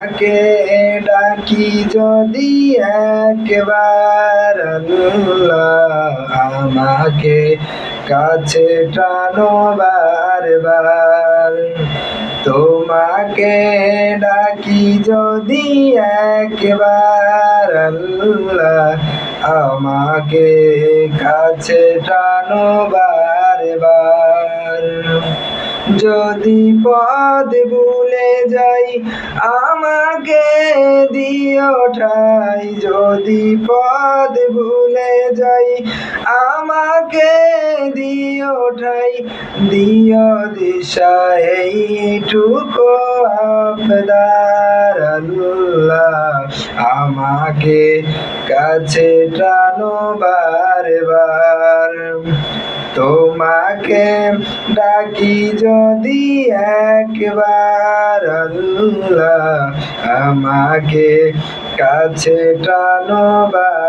কে ডাকি যদি একবার আল্লাহ আমাকে কাছে টানো বারবার। তোমাকে ডাকি যদি একবার আল্লাহ আমাকে কাছে টানো বারবার। যদি পথ ভুলে যাই আমাকে দিও ঠাই, যদি পথ ভুলে যাই আমাকে দিও ঠাই, দিও দিশা এইটুকু আবদার আল্লাহ আমাকে কাছে টানো বারবার। তোমাকে ডাকি যদি একবার আল্লাহ আমাকে কাছে টানো বারবার।